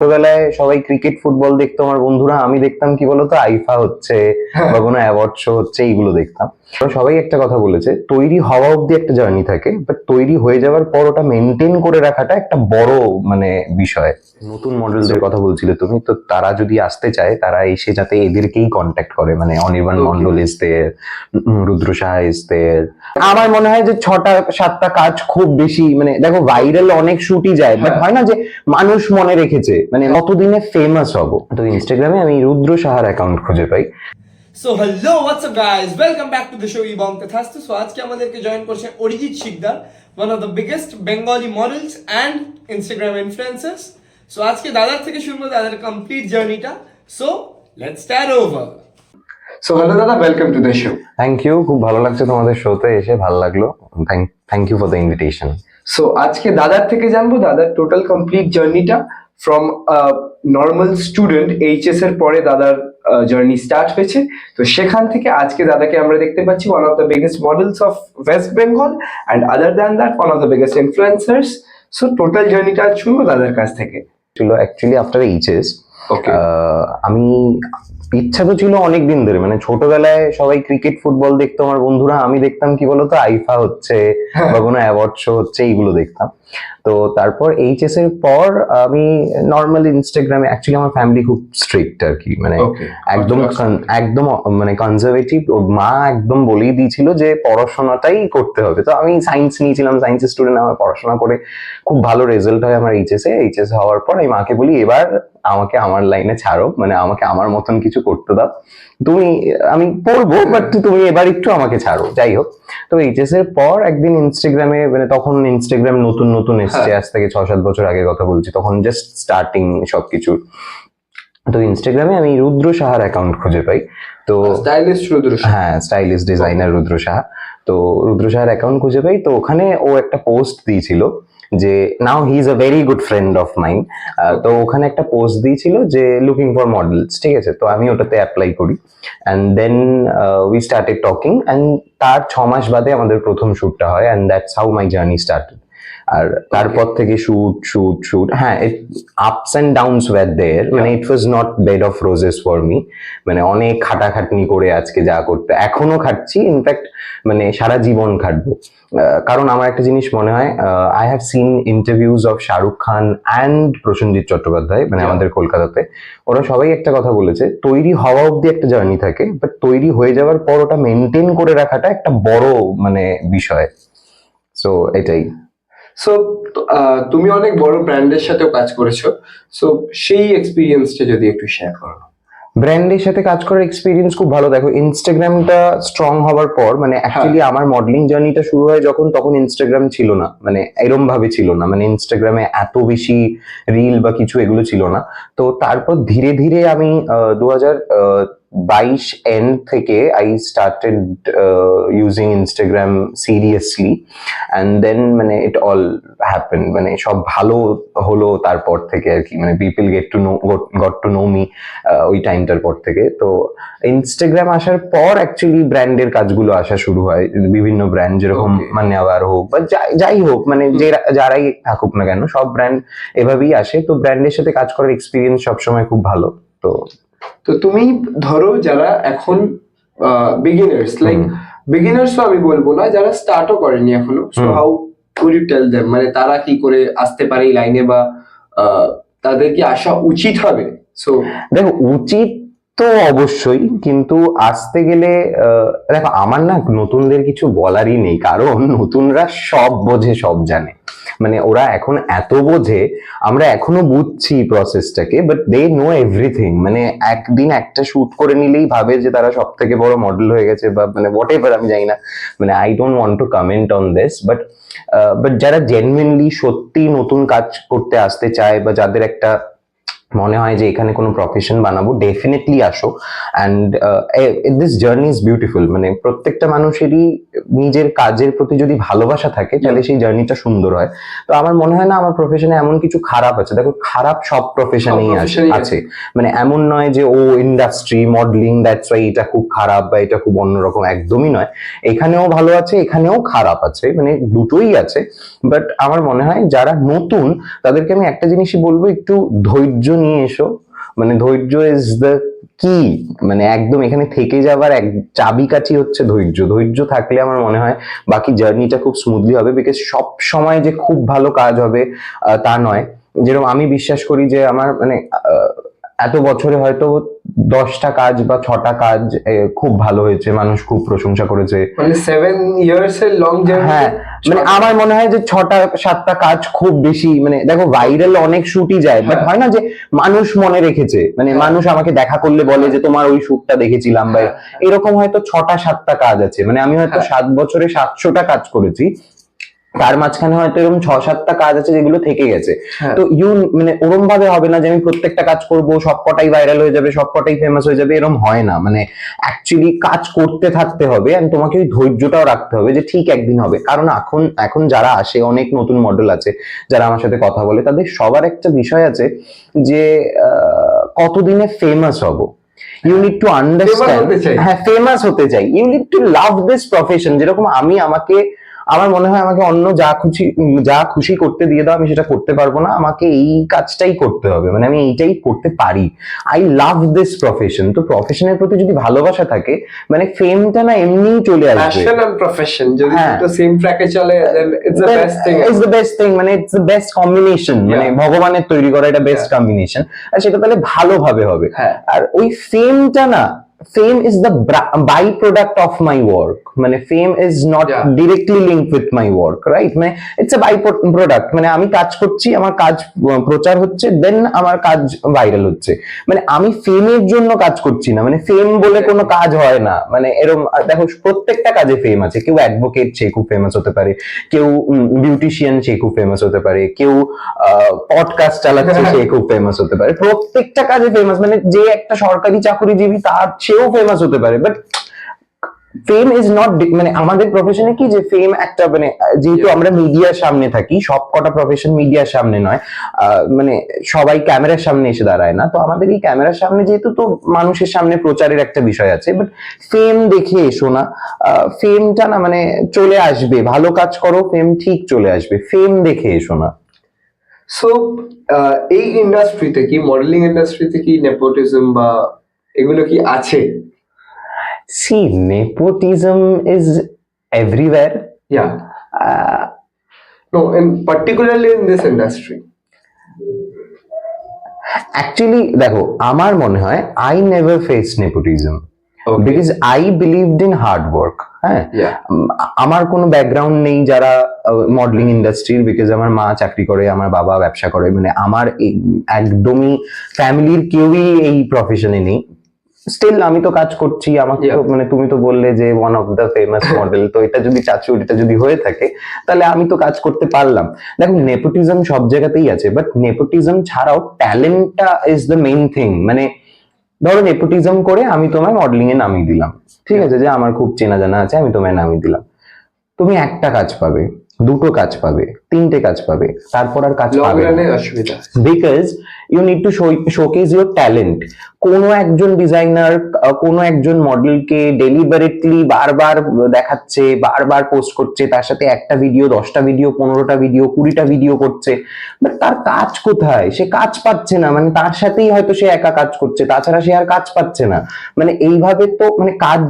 ছোটবেলায় সবাই cricket football দেখতো আমার বন্ধুরা, আমি দেখতাম কি বলতো আইফা হচ্ছে বা কোনো অ্যাওয়ার্ড শো হচ্ছে, এইগুলো দেখতাম। তো সবাই একটা কথা বলেছে, তৈরি হওয়া অব্দি একটা জার্নি থাকে, বাট তৈরি হয়ে যাওয়ার পর ওটা মেনটেন করে রাখাটা একটা বড় মানে বিষয়। নতুন মডেলদের কথা বলছিলে তুমি, তো তারা যদি আসতে চায় তারা এসে যাতে এদেরকেই কন্ট্যাক্ট করে, মানে অনির্বাণ মন্ডল ইসতে, রুদ্র সাহা ইসতে। আমার মনে হয় যে 6টা 7টা কাজ খুব বেশি, মানে দেখো ভাইরাল অনেক শুটই যায়, বাট হয় না যে মানুষ মনে রেখেছে, মানে কতদিনে ফেমাস হব। তো ইনস্টাগ্রামে আমি রুদ্র সাহার অ্যাকাউন্ট খুঁজে পাই। So hello WhatsApp guys, welcome back to the show ইবং কথাস্তু। সো আজকে আমাদেরকে জয়েন করছে Arijit Sikdar, one of the biggest Bengali models and Instagram influencers. So আজকে দাদার থেকে শুনবো দাদার কমপ্লিট জার্নিটা। So let's start over. So hello দাদা, welcome to the show. Thank you, খুব ভালো লাগছে তোমাদের শোতে এসে, ভালো লাগলো। Thank you for the invitation. So আজকে দাদার থেকে জানবো দাদার টোটাল কমপ্লিট জার্নিটা ফ্রম নর্মাল স্টুডেন্ট, এইচএস এর পরে দাদার জার্নি স্টার্ট হয়েছে। তো সেখান থেকে আজকে দাদাকে আমরা দেখতে পাচ্ছি one of the biggest models of West Bengal and other than that one of the biggest influencers. So total জার্নিটা আজ শুনবো দাদার কাছ থেকে। ছিল অ্যাকচুয়ালি আফটার এইচএস। Okay. আমি ইচ্ছা তো ছিল অনেক দিন ধরে, মানে ছোটবেলায় সবাই ক্রিকেট ফুটবল দেখতো আমার বন্ধুরা, আমি দেখতাম কি বলতো আইফা হচ্ছে বা কোনো অ্যাওয়ার্ড শো হচ্ছে, এইগুলো দেখতাম। তো তারপর এইচএস এর পর আমি নর্মাল ইনস্টাগ্রামে, অ্যাকচুয়ালি আমার ফ্যামিলি খুব স্ট্রিক্ট আর কি, মানে একদম একদম মানে কনজারভেটিভ। ওর মা একদম বলেই দিয়েছিল যে পড়াশোনাটাই করতে হবে। তো আমি সায়েন্স নিয়েছিলাম, সায়েন্সের স্টুডেন্ট, আমার পড়াশোনা করে খুব ভালো রেজাল্ট হয় আমার এইচএস হওয়ার পর আমি মাকে বলি এবার আমাকে আমার লাইনে ছাড়ো, মানে আমাকে আমার মতন কিছু করতে দাও, আমি পড়বো বাট তুমি এবার একটু আমাকে ছাড়ো। যাই হোক, তো এইচএস এর পর একদিন ইনস্টাগ্রামে, মানে তখন ইনস্টাগ্রাম নতুন নতুন এসছে, আজ থেকে 6-7 বছর আগে কথা বলছি, তখন জাস্ট স্টার্টিং সবকিছু। তো ইনস্টাগ্রামে আমি রুদ্র সাহার অ্যাকাউন্ট খুঁজে পাই। তো স্টাইলিস্ট রুদ্র সাহা। হ্যাঁ, স্টাইলিশ ডিজাইনার রুদ্র সাহা। তো রুদ্র সাহার অ্যাকাউন্ট খুঁজে পাই, তো ওখানে ও একটা পোস্ট দিয়েছিল যে now he is a very good friend of mine. তো ওখানে একটা পোস্ট দিয়েছিল যে লুকিং ফর মডেলস, ঠিক আছে। তো আমি ওটাতে অ্যাপ্লাই করি and then we started talking, and তার 6 মাস বাদে আমাদের প্রথম শ্যুটটা হয়, and that's how my journey started. আর তারপর থেকে শুট, হ্যাঁ, ups and downs were there, মানে it was not bed of roses for me. মানে অনেক খাটাখাটনি করে আজকে যা করতে, এখনো খাটছি, ইনফ্যাক্ট মানে সারা জীবন খাটবো। কারণ আমার একটা জিনিস মনে হয়, I have seen interviews of Shahrukh Khan and Prosenjit Chattopadhyay, মানে আমাদের কলকাতাতে, ওরা সবাই একটা কথা বলেছে, তৈরি হওয়া অব্দি একটা জার্নি থাকে, বাট তৈরি হয়ে যাওয়ার পর ওটা মেনটেন করে রাখাটা একটা বড় মানে বিষয়। সো এটাই। সো তুমি অনেক বড় ব্র্যান্ডের সাথেও কাজ করেছো, সো সেই এক্সপিরিয়েন্সটা যদি একটু শেয়ার করো। ব্র্যান্ডের সাথে কাজ করার এক্সপিরিয়েন্স খুব ভালো। দেখো, ইনস্টাগ্রামটা স্ট্রং হওয়ার পর, মানে অ্যাকচুয়ালি আমার মডেলিং জার্নিটা শুরু হয় যখন, তখন ইনস্টাগ্রাম ছিল না, মানে এরম ভাবে ছিল না, মানে ইনস্টাগ্রামে এত বেশি রিল বা কিছু এগুলো ছিল না। তো তারপর ধীরে ধীরে আমি 2022 এন্ড থেকে I started using Instagram seriously, and then মানে ইট অল হ্যাপেন, মানে সব ভালো হলো তারপর থেকে আর কি, মানে people got to know me ওই টাইমটার পর থেকে। তো ইনস্টাগ্রাম আসার পর অ্যাকচুয়ালি ব্র্যান্ডের কাজগুলো আসা শুরু হয়, বিভিন্ন ব্র্যান্ড, যেরকম মান্যাওয়ার হোক বা যাই হোক, মানে যারাই থাকুক না কেন, সব ব্র্যান্ড এভাবেই আসে। তো ব্র্যান্ডের সাথে কাজ করার এক্সপিরিয়েন্স সবসময় খুব ভালো। তো তুমি ধরো যারা এখন বিগিনার্স, লাইক বিগিনার্সও আমি বলবো না, যারা স্টার্টও করেনি এখনো, so how would you tell them, মানে তারা কি করে আসতে পারে এই লাইনে, বা তাদের কি আসা উচিত হবে? সো দেখো, উচিত তো অবশ্যই, কিন্তু আসতে গেলে দেখো, আমার না নতুনদের কিছু বলারই নেই, কারণ নতুনরা সব বোঝে, সব জানে, মানে ওরা এখন এত বোঝে, আমরা এখনো বুঝছি প্রসেসটাকে, বাট দে নো এভরিথিং। মানে একদিন একটা শুট করে নিলেই ভাবে যে তারা সব থেকে বড় মডেল হয়ে গেছে, বা মানে হোয়াট এভার, আমি জানি না, মানে I don't want to comment on this, but যারা জেনুইনলি সত্যি নতুন কাজ করতে আসতে চায়, বা যাদের একটা মনে হয় যে এখানে কোনো প্রফেশন বানাবো, ডেফিনেটলি আসো। And this journey is beautiful. মানে প্রত্যেকটা মানুষেরই নিজের কাজের প্রতি যদি ভালোবাসা থাকে তাহলে সেই জার্নিটা সুন্দর হয়। তো আমার মনে হয় না আমার প্রফেশনে এমন কিছু খারাপ আছে। দেখো, খারাপ সব প্রফেশনেই profession-এই আছে। মানে এমন নয় যে ও ইন্ডাস্ট্রি মডেলিং দ্যাটস ওয়াই এটা খুব খারাপ বা এটা খুব অন্যরকম, একদমই নয়। এখানেও ভালো আছে, এখানেও খারাপ আছে, মানে দুটোই আছে। বাট আমার মনে হয় যারা নতুন তাদেরকে আমি একটা জিনিসই বলবো, একটু ধৈর্য নিয়ে এসো। মানে ধৈর্য ইজ দ্য কি, মানে একদম এখানে থেকে যাবার এক চাবিকাঠি হচ্ছে ধৈর্য। ধৈর্য থাকলে আমার মনে হয় বাকি জার্নিটা খুব স্মুথলি হবে। বিকজ সব সময় যে খুব ভালো কাজ হবে তা নয়। যেরকম আমি বিশ্বাস করি যে আমার মানে এত বছরে হয়তো 10টা কাজ বা 6টা কাজ খুব ভালো হয়েছে, মানুষ খুব প্রশংসা করেছে। মানে 7 years এর লং জার্নি। হ্যাঁ, মানে আমার মনে হয় যে 6টা 7টা কাজ খুব বেশি। মানে দেখো, ভাইরাল অনেক শুটই যায়, বাট হয় না যে মানুষ মনে রেখেছে। মানে মানুষ আমাকে দেখা করলে বলে যে তোমার ওই শুটটা দেখেছিলাম, বা এরকম হয়তো 6টা 7টা কাজ আছে। মানে আমি হয়তো 7 বছরে 700টা কাজ করেছি, তার মাঝখানে হয়তো এরকম 6-7টা কাজ আছে যেগুলো থেকে গেছে। তো মানে ওরম ভাবে হবে না যে আমি প্রত্যেকটা কাজ করব, সবকটাই ভাইরাল হয়ে যাবে, সবকটাই ফেমাস হয়ে যাবে, এরকম হয় না। মানে অ্যাকচুয়ালি কাজ করতে থাকতে হবে, আর তোমাকে ওই ধৈর্যটাও রাখতে হবে যে ঠিক একদিন হবে। কারণ এখন যারা আসে, অনেক নতুন মডেল আছে যারা আমার সাথে কথা বলে, তাদের সবার একটা বিষয় আছে যে কতদিনে ফেমাস হব। You need to understand. হ্যাঁ, ফেমাস হতে চাই। You need to love this profession. যেরকম আমার মনে হয় আমাকে অন্য যা খুশি করতে দিয়ে দাও, আমি সেটা করতে পারবো না। আমাকে এই কাজটাই করতে হবে, মানে আমি এইটাই করতে পারি। I love this profession. তো প্রফেশনের প্রতি যদি ভালোবাসা থাকে, মানে ফেমটা না এমনিই চলে আসবে। প্যাশন এন্ড প্রফেশন যদি দুটো সেম ট্র্যাকে চলে, then it's the best thing. It's the best thing, মানে ইটস দ্য বেস্ট কম্বিনেশন। মানে ভগবানের তৈরি করা এটা বেস্ট কম্বিনেশন। আর সেটা তাহলে ভালোভাবে হবে। আর ওই ফেমটা না, fame is the byproduct of my work. মানে fame is not directly linked with my work, right? মানে it's a byproduct. মানে আমি কাজ করছি, আমার কাজ প্রচার হচ্ছে, দেন আমার কাজ ভাইরাল হচ্ছে। মানে আমি ফেমের জন্য কাজ করছি না। মানে ফেম বলে কোনো কাজ হয় না। মানে এরকম দেখো, প্রত্যেকটা কাজে ফেম আছে। কেউ অ্যাডভোকেট, সে খুব ফেমাস হতে পারে। কেউ বিউটিশিয়ান, সে খুব ফেমাস হতে পারে। কেউ পডকাস্ট চালাচ্ছে, সে খুব ফেমাস হতে পারে। প্রত্যেকটা কাজে ফেমাস। মানে যে একটা সরকারি চাকরিজীবী, তার সেও ফেমাস হতে পারে। বাট ফেম ইজ নট, মানে আমাদের প্রফেশনে কি যে ফেম একটা, মানে যেহেতু আমরা মিডিয়ার সামনে থাকি, সব কটা প্রফেশন মিডিয়ার সামনে নয়, মানে সবাই ক্যামেরার সামনে এসে দাঁড়ায় না। তো আমাদের এই ক্যামেরার সামনে যেহেতু, তো মানুষের সামনে প্রচারের একটা বিষয় আছে। বাট ফেম দেখে এসো না। ফেমটা না মানে চলে আসবে, ভালো কাজ করো, ফেম ঠিক চলে আসবে। ফেম দেখে এসো না। সো এই ইন্ডাস্ট্রিতে কি, মডেলিং ইন্ডাস্ট্রিতে কি নেপোটিজম বা এগুলো কি আছে? See, nepotism is everywhere. Yeah. No, and particularly in this industry. Actually, দেখো, আমার মনে হয় I never faced nepotism. Okay. Because I believed in hard work. হ্যাঁ, আমার কোনো ব্যাকগ্রাউন্ড নেই যারা মডেলিং ইন্ডাস্ট্রির। বিকজ আমার মা চাকরি করে, আমার বাবা ব্যবসা করে। মানে আমার একদমই ফ্যামিলির কেউই এই প্রফেশনে নেই। স্টিল আমি তো কাজ করছি। আমাকে তো মানে তুমি তো বললে যে one of the famous model, তো এটা যদি চাচুর, এটা যদি হয়ে থাকে, তাহলে আমি তো কাজ করতে পারলাম। দেখো, নেপোটিজম সব জায়গাতেই আছে, বাট নেপোটিজম ছাড়াও ট্যালেন্টটা ইজ দ্য মেইন থিং। মানে ধরো, নেপোটিজম করে আমি তোমায় মডেলিং এ নামিয়ে দিলাম, ঠিক আছে, যে আমার খুব চেনা জানা আছে, আমি তোমায় নামিয়ে দিলাম। তুমি একটা কাজ পাবে, দুটো কাজ পাবে, তিনটে কাজ পাবে, তারপর আর কাজ পাবে না। অসুবিধা, because you need to showcase your talent. কোনো একজন ডিজাইনার কোনো একজন মডেলকে ডেলিবারেটলি বারবার দেখাচ্ছে, বারবার পোস্ট করছে, তার সাথে একটা ভিডিও, 10টা ভিডিও, 15টা ভিডিও, 20টা ভিডিও করছে, বাট তার কাজ কোথায়? সে কাজ পাচ্ছে না। মানে তার সাথেই হয়তো সে একা কাজ করছে, তাছাড়া সে আর কাজ পাচ্ছে না। মানে এইভাবে তো মানে কাজ,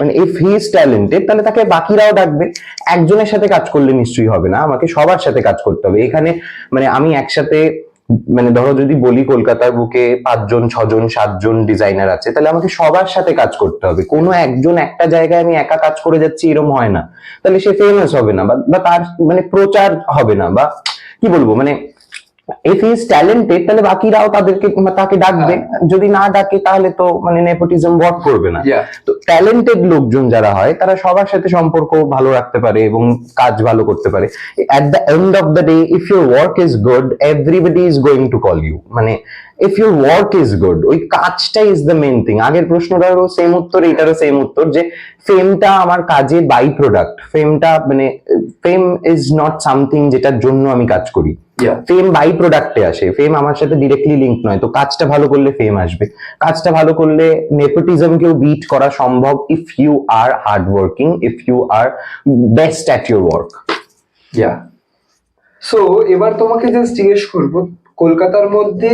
মানে ইফ হি ইজ ট্যালেন্টেড, তাহলে তাকে বাকিরাও ডাকবে। একজনের সাথে কাজ করলে নিশ্চয়ই হবে না, আমাকে সবার সাথে কাজ করতে হবে। এখানে মানে আমি একসাথে, মানে ধরো যদি বলি কলকাতার বুকে 5 জন 6 জন 7 জন ডিজাইনার আছে, তাহলে আমাকে সবার সাথে কাজ করতে হবে। কোনো একজন একটা জায়গায় আমি একা কাজ করে যাচ্ছি, এরকম হয় না। তাহলে সে ফেমাস হবে না, বা তার মানে প্রচার হবে না, বা কি বলবো, মানে ইফ হি ইজ ট্যালেন্টেড তাহলে বাকিরাও তাকে ডাকবে, যদি না ডাকে তাহলে তো মানে নেপোটিজম ওয়ার্ক করবে না। Yeah. তো ট্যালেন্টেড লোকজন যারা হয় তারা সবার সাথে সম্পর্ক ভালো রাখতে পারে এবং কাজ ভালো করতে পারে। At the end of the day if your work is good everybody is going to call you, মানে if your work is good, ওই কাজটা ইজ দ্য মেইন থিং। আগের প্রশ্নটারও সেম উত্তর, এটারও সেম উত্তর, যে ফেমটা আমার কাজের বাই প্রোডাক্ট। ফেমটা মানে ফেম ইজ নট সামথিং যেটার জন্য আমি কাজ করি। Yeah. ফেম বাই প্রোডাক্টে আসে, ফেম আমার সাথে ডিরেক্টলি লিঙ্ক নয়। তো কাজটা ভালো করলে ফেম আসবে, কাজটা ভালো করলে নেপোটিজমকেও বিট করা সম্ভব if you are hard working, if you are best at your work. So এবার তোমাকে জাস্ট জিজ্ঞেস করব, কলকাতার মধ্যে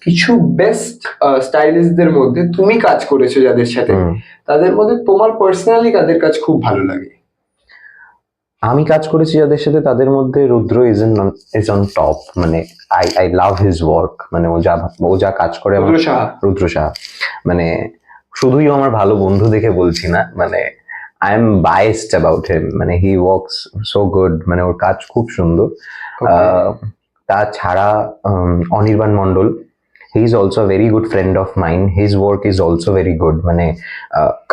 কিছু বেস্ট স্টাইলিস্টদের মধ্যে তুমি কাজ করেছো যাদের সাথে, তাদের মধ্যে তোমার পার্সোনালি কাদের কাজ খুব ভালো লাগে? আমি কাজ করেছি যাদের সাথে তাদের মধ্যে রুদ্র ইজ অন টপ। মানে আই লাভ হিজ ওয়ার্ক। মানে ও যা কাজ করে রুদ্র সাহা। রুদ্র সাহা মানে শুধুই ও আমার ভালো বন্ধু দেখে বলছি না, মানে I am biased about him. মানে হি ওয়ার্কস সো গুড, মানে ওর কাজ খুব সুন্দর। তাছাড়া Anirban Mondal, he is also very good friend of mine, his work is also very good. মানে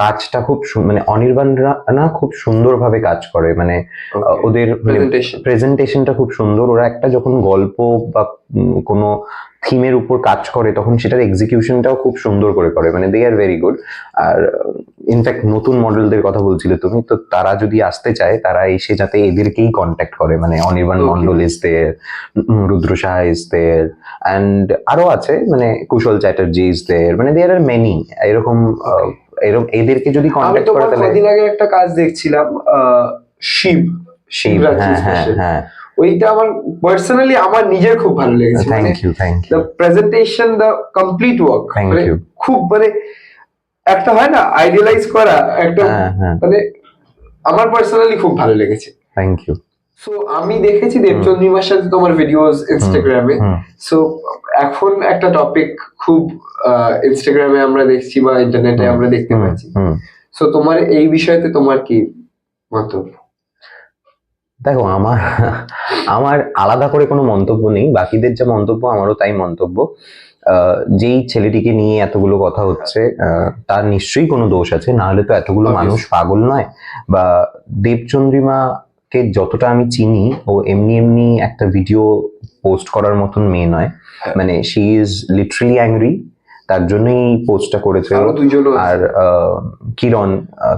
কাজটা খুব মানে অনির্বাণরা না খুব সুন্দরভাবে কাজ করে। মানে ওদের প্রেজেন্টেশনটা খুব সুন্দর। ওরা একটা যখন গল্প বা কোনো থিমের উপর কাজ করে তখন সেটার এক্সিকিউশনটাও খুব সুন্দর করে। মানে দে আর ভেরি গুড। আর ইনফ্যাক্ট নতুন মডেলদের কথা বলছিলে তুমি, তো তারা যদি আসতে চায় তারা এসে যাতে এদেরকেই কন্ট্যাক্ট করে। মানে Anirban Mondal is there, Rudra Saha is there, and আরো আছে মানে কুশল চ্যাটার্জি ইজ দেয়ার। মানে দেয়ার আর মেনি এরকম এদেরকে যদি কন্ট্যাক্ট করে তাহলে। কদিন আগে একটা কাজ দেখছিলাম, শিব হ্যাঁ, ওইটা আমার পার্সোনালি আমার নিজের খুব ভালো লেগেছে। Thank you the presentation, the complete work, মানে খুব মানে একটা হয় না আইডিয়ালাইজ করা একটা, মানে আমার পার্সোনালি খুব ভালো লেগেছে। Thank you. সো আমি দেখেছি দেবচন্দ্রিমার সাথে তোমার ভিডিওস ইনস্টাগ্রামে। সো এখন একটা টপিক খুব ইনস্টাগ্রামে আমরা দেখছি বা ইন্টারনেটে আমরা দেখতে পাচ্ছি। সো তোমার এই বিষয়তে তোমার কি মন্তব্য? দেখো, আমার আলাদা করে কোনো মন্তব্য নেই। বাকিদের যা মন্তব্য আমারও তাই মন্তব্য। যেই ছেলেটিকে নিয়ে এতগুলো কথা হচ্ছে তার নিশ্চয়ই কোনো দোষ আছে, না হলে তো এতগুলো মানুষ পাগল নয়। বা দেবচন্দ্রিমাকে যতটা আমি চিনি, ও এমনি একটা ভিডিও পোস্ট করার মতন মেয়ে নয়। মানে শি ইজ লিটারালি অ্যাংরি, তার জন্যই পোস্টটা করেছে। আর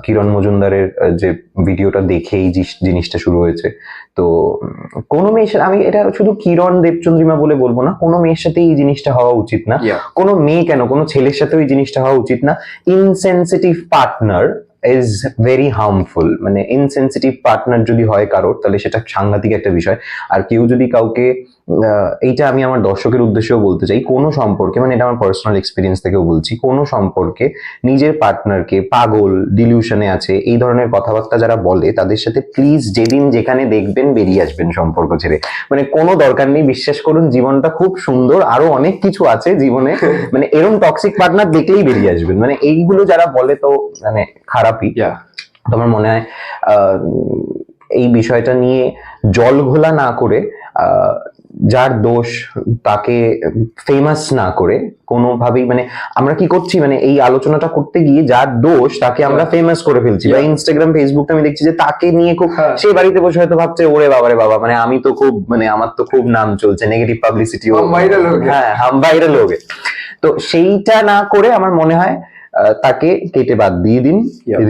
কিরণ মজুমদারের যে ভিডিওটা দেখে এই জিনিসটা শুরু হয়েছে। তো কোনো মেয়ের সাথে, আমি এটা শুধু কিরণ দেবচন্দ্রিমা বলে বলবো না, কোনো মেয়ের সাথে এই জিনিসটা হওয়া উচিত না। কোনো মেয়ে কেন, কোনো ছেলের সাথেও এই জিনিসটা হওয়া উচিত না। Insensitive partner is very harmful. মানে ইনসেনসিটিভ পার্টনার যদি হয় কারোর, তাহলে সেটা সাংঘাতিক একটা বিষয়। আর কেউ যদি কাউকে, এইটা আমি আমার দর্শকের উদ্দেশ্যেও বলতে চাই, কোনো সম্পর্কে, মানে এটা আমার পার্সোনাল এক্সপিরিয়েন্স থেকেও বলছি, কোনো সম্পর্কে নিজের পার্টনারকে পাগল, ডিলিউশনে আছে, এই ধরনের কথাবার্তা যারা বলে তাদের সাথে প্লিজ যেদিন যেখানে দেখবেন বেরিয়ে আসবেন সম্পর্ক ছেড়ে। মানে কোনো দরকার নেই, বিশ্বাস করুন, জীবনটা খুব সুন্দর, আরো অনেক কিছু আছে জীবনে। মানে এরকম টক্সিক পার্টনার দেখলেই বেরিয়ে আসবেন। মানে এইগুলো যারা বলে তো মানে খারাপই। তো আমার মনে হয় এই বিষয়টা নিয়ে জল ঘোলা না করে, যার দোষ তাকে ফেমাস না করে কোনোভাবেই, মানে আমরা কি করছি, মানে এই আলোচনাটা করতে গিয়ে যার দোষ তাকে আমরা ফেমাস করে ফেলছি। বা ইনস্টাগ্রাম, ফেসবুকে আমি দেখছি যে তাকে নিয়ে খুব, সে বাড়িতে বসে হয়তো ভাবছে ওরে বাবারে বাবা, মানে আমি তো খুব, মানে আমার তো খুব নাম চলছে, নেগেটিভ পাবলিসিটি, হ্যাঁ হাম ভাইরাল হবে। তো সেইটা না করে আমার মনে হয় তাকে কেটে বাদ দিয়ে দিন,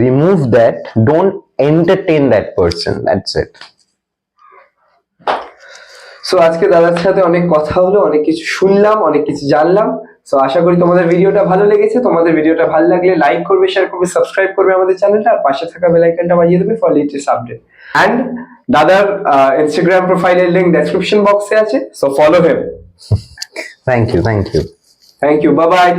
remove that, don't entertain that person, that's it. So আজকে দাদার সাথে অনেক কথা হলো, অনেক কিছু শুনলাম, অনেক কিছু জানলাম। সো আশা করি তোমাদের ভিডিওটা ভালো লেগেছে। তোমাদের ভিডিওটা ভালো লাগলে লাইক করবে, শেয়ার করবে, সাবস্ক্রাইব করবে আমাদের চ্যানেলটা, আর পাশে থাকা বেল আইকনটা বাজিয়ে দেবে ফর লেটেস্ট আপডেট। এন্ড দাদার ইনস্টাগ্রাম প্রোফাইলের লিংক ডেসক্রিপশন বক্সে আছে, so follow him. Thank you. Bye by.